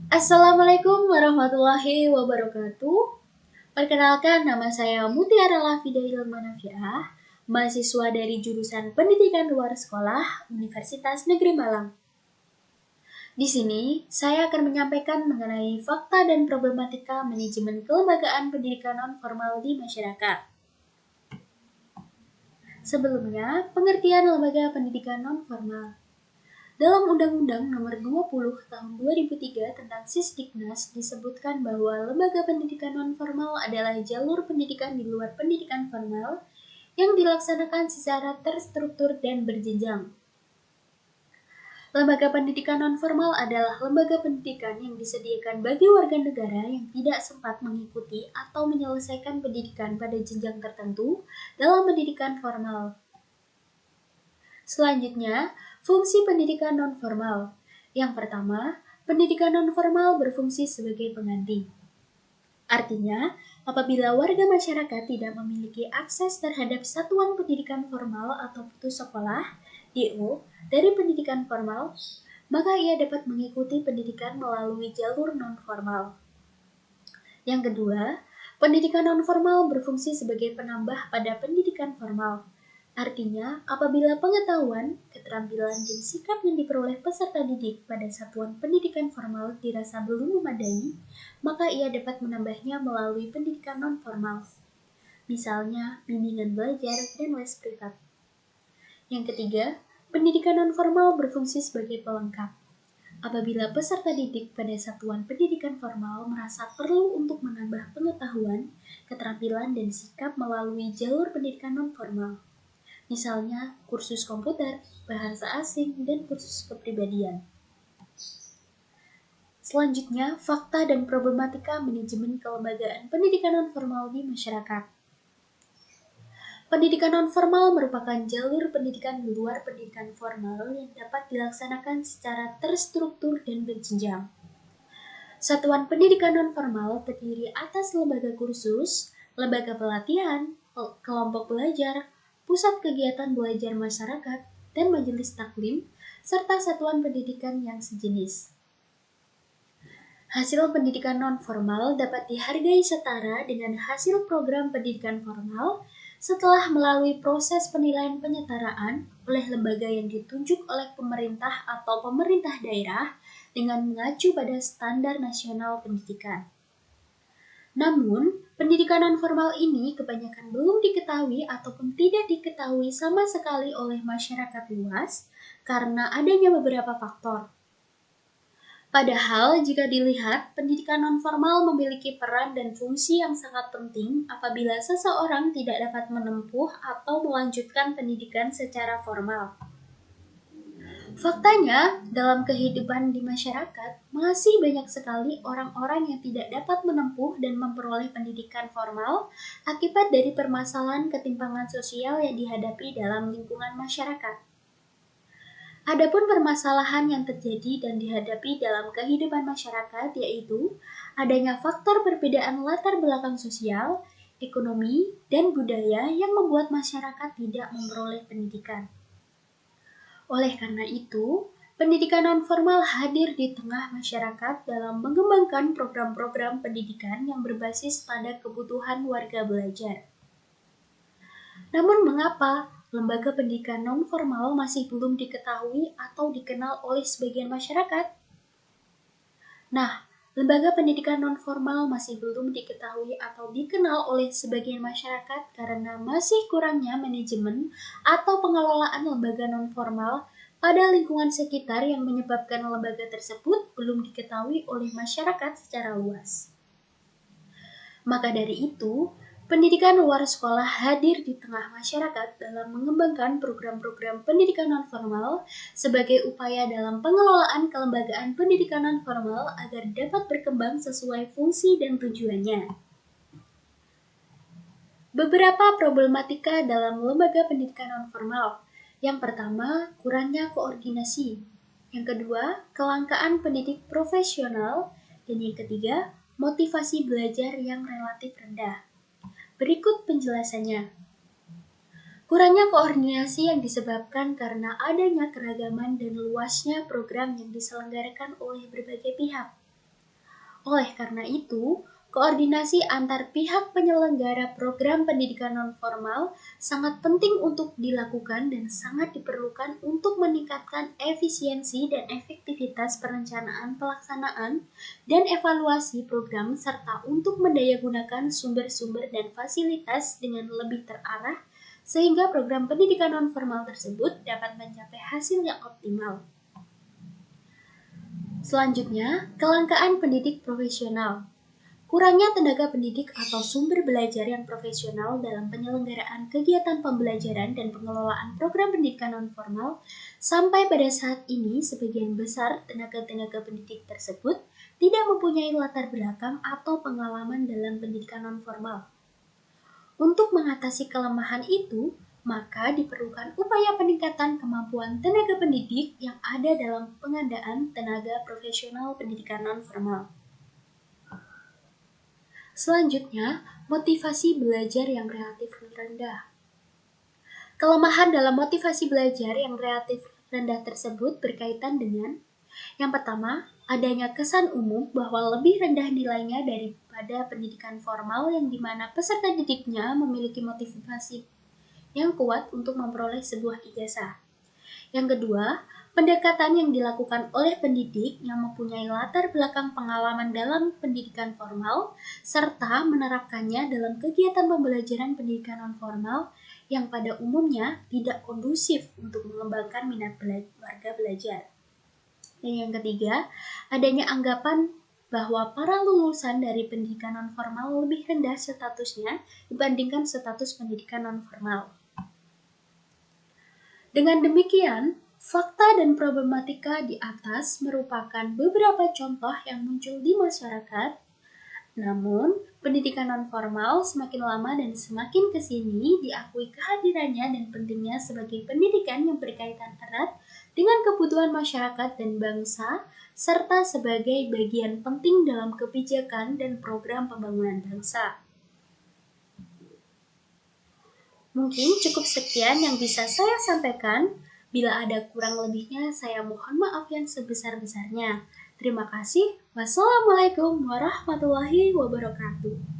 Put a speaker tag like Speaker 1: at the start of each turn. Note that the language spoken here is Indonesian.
Speaker 1: Assalamualaikum warahmatullahi wabarakatuh. Perkenalkan, nama saya Mutiara Lafida Ilmanafiah, mahasiswa dari jurusan Pendidikan Luar Sekolah Universitas Negeri Malang. Di sini, saya akan menyampaikan mengenai fakta dan problematika manajemen kelembagaan pendidikan non-formal di masyarakat. Sebelumnya, pengertian lembaga pendidikan non-formal. Dalam Undang-Undang Nomor 20 Tahun 2003 tentang Sisdiknas disebutkan bahwa lembaga pendidikan non-formal adalah jalur pendidikan di luar pendidikan formal yang dilaksanakan secara terstruktur dan berjenjang. Lembaga pendidikan non-formal adalah lembaga pendidikan yang disediakan bagi warga negara yang tidak sempat mengikuti atau menyelesaikan pendidikan pada jenjang tertentu dalam pendidikan formal. Selanjutnya, fungsi pendidikan non-formal. Yang pertama, pendidikan non-formal berfungsi sebagai pengganti. Artinya, apabila warga masyarakat tidak memiliki akses terhadap satuan pendidikan formal atau putus sekolah (DO) dari pendidikan formal, maka ia dapat mengikuti pendidikan melalui jalur non-formal. Yang kedua, pendidikan non-formal berfungsi sebagai penambah pada pendidikan formal. Artinya, apabila pengetahuan, keterampilan, dan sikap yang diperoleh peserta didik pada satuan pendidikan formal dirasa belum memadai, maka ia dapat menambahnya melalui pendidikan non-formal. Misalnya, bimbingan belajar dan les privat. Yang ketiga, pendidikan non-formal berfungsi sebagai pelengkap. Apabila peserta didik pada satuan pendidikan formal merasa perlu untuk menambah pengetahuan, keterampilan, dan sikap melalui jalur pendidikan non-formal. Misalnya, kursus komputer, bahasa asing, dan kursus kepribadian. Selanjutnya, fakta dan problematika manajemen kelembagaan pendidikan non-formal di masyarakat. Pendidikan non-formal merupakan jalur pendidikan di luar pendidikan formal yang dapat dilaksanakan secara terstruktur dan berjenjang. Satuan pendidikan non-formal terdiri atas lembaga kursus, lembaga pelatihan, kelompok belajar, pusat kegiatan belajar masyarakat, dan majelis taklim, serta satuan pendidikan yang sejenis. Hasil pendidikan non-formal dapat dihargai setara dengan hasil program pendidikan formal setelah melalui proses penilaian penyetaraan oleh lembaga yang ditunjuk oleh pemerintah atau pemerintah daerah dengan mengacu pada standar nasional pendidikan. Namun, pendidikan non-formal ini kebanyakan belum diketahui ataupun tidak diketahui sama sekali oleh masyarakat luas karena adanya beberapa faktor. Padahal, jika dilihat, pendidikan non-formal memiliki peran dan fungsi yang sangat penting apabila seseorang tidak dapat menempuh atau melanjutkan pendidikan secara formal. Faktanya, dalam kehidupan di masyarakat, masih banyak sekali orang-orang yang tidak dapat menempuh dan memperoleh pendidikan formal akibat dari permasalahan ketimpangan sosial yang dihadapi dalam lingkungan masyarakat. Adapun permasalahan yang terjadi dan dihadapi dalam kehidupan masyarakat yaitu adanya faktor perbedaan latar belakang sosial, ekonomi, dan budaya yang membuat masyarakat tidak memperoleh pendidikan. Oleh karena itu, pendidikan non-formal hadir di tengah masyarakat dalam mengembangkan program-program pendidikan yang berbasis pada kebutuhan warga belajar. Namun mengapa lembaga pendidikan non-formal masih belum diketahui atau dikenal oleh sebagian masyarakat? Nah, lembaga pendidikan non-formal masih belum diketahui atau dikenal oleh sebagian masyarakat karena masih kurangnya manajemen atau pengelolaan lembaga non-formal pada lingkungan sekitar yang menyebabkan lembaga tersebut belum diketahui oleh masyarakat secara luas. Maka dari itu, pendidikan luar sekolah hadir di tengah masyarakat dalam mengembangkan program-program pendidikan non-formal sebagai upaya dalam pengelolaan kelembagaan pendidikan non-formal agar dapat berkembang sesuai fungsi dan tujuannya. Beberapa problematika dalam lembaga pendidikan non-formal. Yang pertama, kurangnya koordinasi. Yang kedua, kelangkaan pendidik profesional. Dan yang ketiga, motivasi belajar yang relatif rendah. Berikut penjelasannya. Kurangnya koordinasi yang disebabkan karena adanya keragaman dan luasnya program yang diselenggarakan oleh berbagai pihak. Oleh karena itu, koordinasi antar pihak penyelenggara program pendidikan nonformal sangat penting untuk dilakukan dan sangat diperlukan untuk meningkatkan efisiensi dan efektivitas perencanaan pelaksanaan dan evaluasi program serta untuk mendayagunakan sumber-sumber dan fasilitas dengan lebih terarah sehingga program pendidikan nonformal tersebut dapat mencapai hasil yang optimal. Selanjutnya, kelangkaan pendidik profesional. Kurangnya tenaga pendidik atau sumber belajar yang profesional dalam penyelenggaraan kegiatan pembelajaran dan pengelolaan program pendidikan nonformal, sampai pada saat ini sebagian besar tenaga-tenaga pendidik tersebut tidak mempunyai latar belakang atau pengalaman dalam pendidikan nonformal. Untuk mengatasi kelemahan itu, maka diperlukan upaya peningkatan kemampuan tenaga pendidik yang ada dalam pengadaan tenaga profesional pendidikan nonformal. Selanjutnya, motivasi belajar yang relatif rendah. Kelemahan dalam motivasi belajar yang relatif rendah tersebut berkaitan dengan yang pertama, adanya kesan umum bahwa lebih rendah nilainya daripada pendidikan formal yang dimana peserta didiknya memiliki motivasi yang kuat untuk memperoleh sebuah ijazah. Yang kedua, pendekatan yang dilakukan oleh pendidik yang mempunyai latar belakang pengalaman dalam pendidikan formal serta menerapkannya dalam kegiatan pembelajaran pendidikan nonformal yang pada umumnya tidak kondusif untuk mengembangkan minat warga belajar. Dan yang ketiga, adanya anggapan bahwa para lulusan dari pendidikan nonformal lebih rendah statusnya dibandingkan status pendidikan nonformal. Dengan demikian, fakta dan problematika di atas merupakan beberapa contoh yang muncul di masyarakat. Namun, pendidikan nonformal semakin lama dan semakin kesini diakui kehadirannya dan pentingnya sebagai pendidikan yang berkaitan erat dengan kebutuhan masyarakat dan bangsa, serta sebagai bagian penting dalam kebijakan dan program pembangunan bangsa. Mungkin cukup sekian yang bisa saya sampaikan. Bila ada kurang lebihnya, saya mohon maaf yang sebesar-besarnya. Terima kasih. Wassalamualaikum warahmatullahi wabarakatuh.